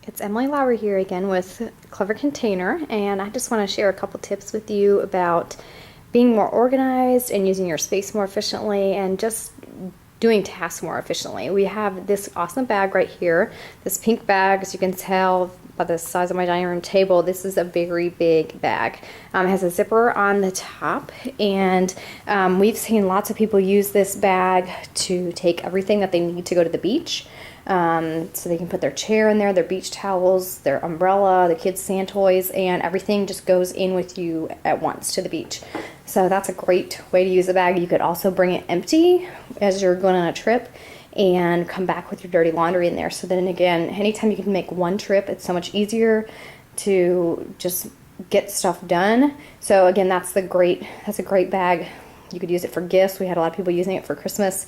It's Emily Lowry here again with Clever Container, and I just want to share a couple tips with you about being more organized and using your space more efficiently and just doing tasks more efficiently. We have this awesome bag right here, this pink bag. As you can tell by the size of my dining room table, this is a very big bag. It has a zipper on the top, and we've seen lots of people use this bag to take everything that they need to go to the beach. So they can put their chair in there, their beach towels, their umbrella, the kids' sand toys, and everything just goes in with you at once to the beach. So that's a great way to use a bag. You could also bring it empty as you're going on a trip and come back with your dirty laundry in there. So then again, anytime you can make one trip, it's so much easier to just get stuff done. So again, that's a great bag. You could use it for gifts. We had a lot of people using it for Christmas,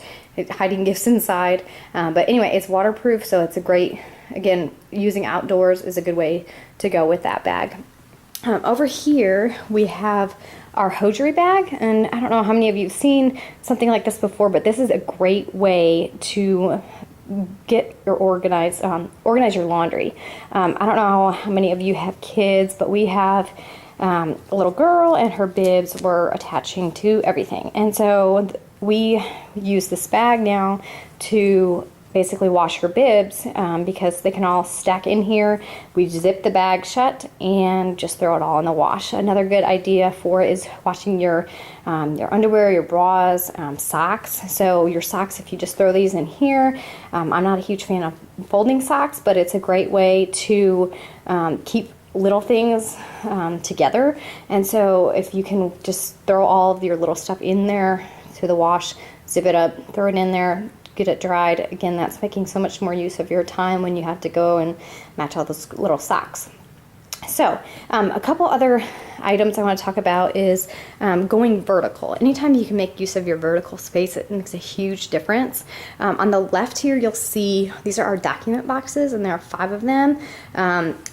hiding gifts inside. But anyway, it's waterproof, so it's a great, again, using outdoors is a good way to go with that bag. Over here, we have our hosiery bag, and I don't know how many of you have seen something like this before, but this is a great way to get your organize your laundry. I don't know how many of you have kids, but we have a little girl, and her bibs were attaching to everything, and so we use this bag now to basically wash her bibs because they can all stack in here. We zip the bag shut and just throw it all in the wash. Another good idea for it is washing your underwear, your bras, socks. So your socks, if you just throw these in here, I'm not a huge fan of folding socks, but it's a great way to keep little things together. And so if you can just throw all of your little stuff in there to the wash, zip it up, throw it in there, get it dried. Again, that's making so much more use of your time when you have to go and match all those little socks. So a couple other items I want to talk about is going vertical. Anytime you can make use of your vertical space, it makes a huge difference. On the left here, you'll see these are our document boxes, and there are 5 of them.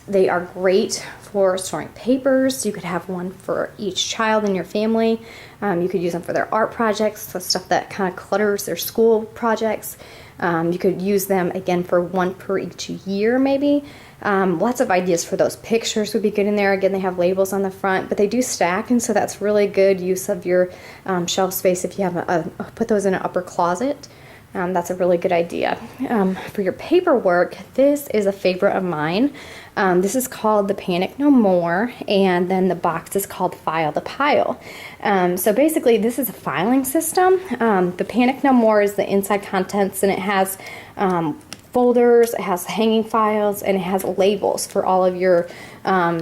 They are great for storing papers. You could have one for each child in your family. You could use them for their art projects, so stuff that kind of clutters their school projects. You could use them again for one per each year maybe. Lots of ideas for those. Pictures would be good in there. Again, they have labels on the front, but they do stack, and so that's really good use of your shelf space if you have put those in an upper closet. That's a really good idea. For your paperwork, this is a favorite of mine. This is called the Panic No More, and then the box is called File the Pile. So basically, this is a filing system. The Panic No More is the inside contents, and it has folders, it has hanging files, and it has labels for all of your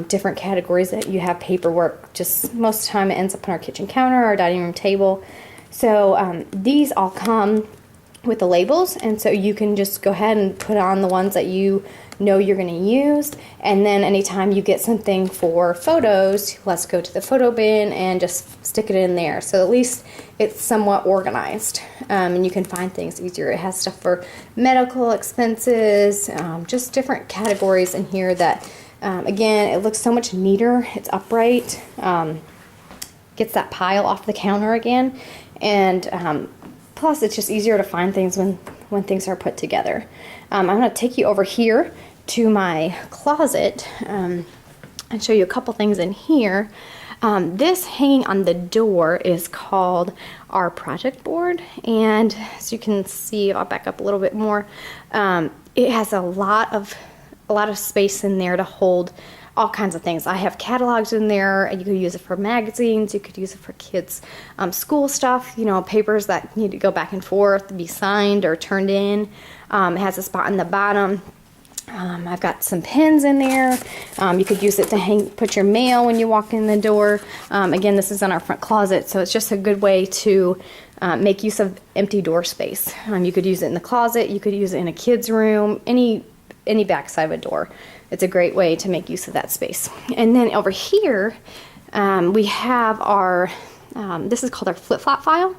different categories that you have paperwork. Just most of the time, it ends up on our kitchen counter, our dining room table. So these all come with the labels, and so you can just go ahead and put on the ones that you know you're going to use, and then anytime you get something for photos, let's go to the photo bin and just stick it in there, so at least it's somewhat organized, and you can find things easier. It has stuff for medical expenses, just different categories in here that again, it looks so much neater. It's upright, gets that pile off the counter again, and plus, it's just easier to find things when things are put together. I'm going to take you over here to my closet and show you a couple things in here. This hanging on the door is called our project board, and as you can see, I'll back up a little bit more. It has a lot of space in there to hold all kinds of things. I have catalogs in there. You could use it for magazines. You could use it for kids' school stuff, papers that need to go back and forth, be signed or turned in. It has a spot in the bottom. I've got some pins in there. You could use it to put your mail when you walk in the door. Again, this is in our front closet, so it's just a good way to make use of empty door space. You could use it in the closet. You could use it in a kid's room, any backside of a door. It's a great way to make use of that space. And then over here, we have our, this is called our flip-flop file.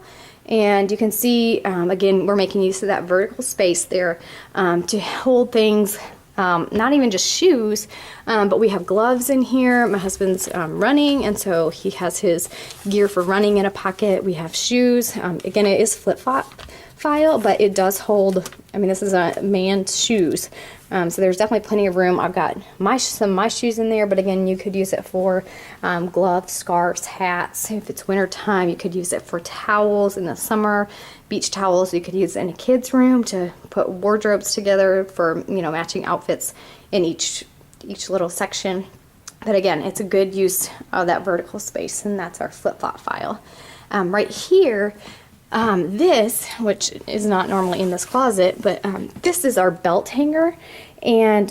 And you can see, again, we're making use of that vertical space there to hold things, not even just shoes, but we have gloves in here. My husband's running, and so he has his gear for running in a pocket. We have shoes. Again, it is flip-flop file, but it does hold, I mean, this is a man's shoes. So there's definitely plenty of room. I've got some of my shoes in there, but again, you could use it for gloves, scarves, hats. If it's winter time, you could use it for towels in the summer, beach towels. You could use it in a kid's room to put wardrobes together for, you know, matching outfits in each little section. But again, it's a good use of that vertical space, and that's our flip-flop file. Right here, this, which is not normally in this closet, but this is our belt hanger, and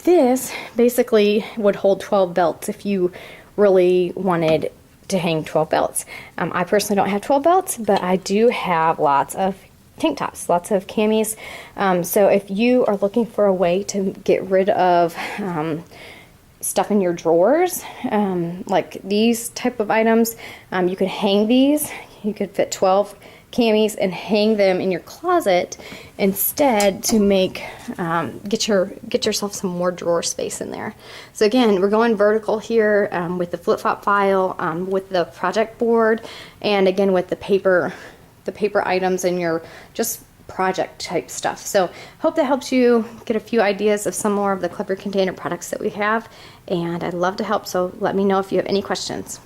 this basically would hold 12 belts if you really wanted to hang 12 belts. I personally don't have 12 belts, but I do have lots of tank tops, lots of camis. So if you are looking for a way to get rid of stuff in your drawers, like these type of items, you could hang these. You could fit 12 camis and hang them in your closet instead to make get yourself some more drawer space in there. So again, we're going vertical here with the flip-flop file, with the project board, and again with the paper items and your just project type stuff. So hope that helps you get a few ideas of some more of the Clever Container products that we have, and I'd love to help, so let me know if you have any questions.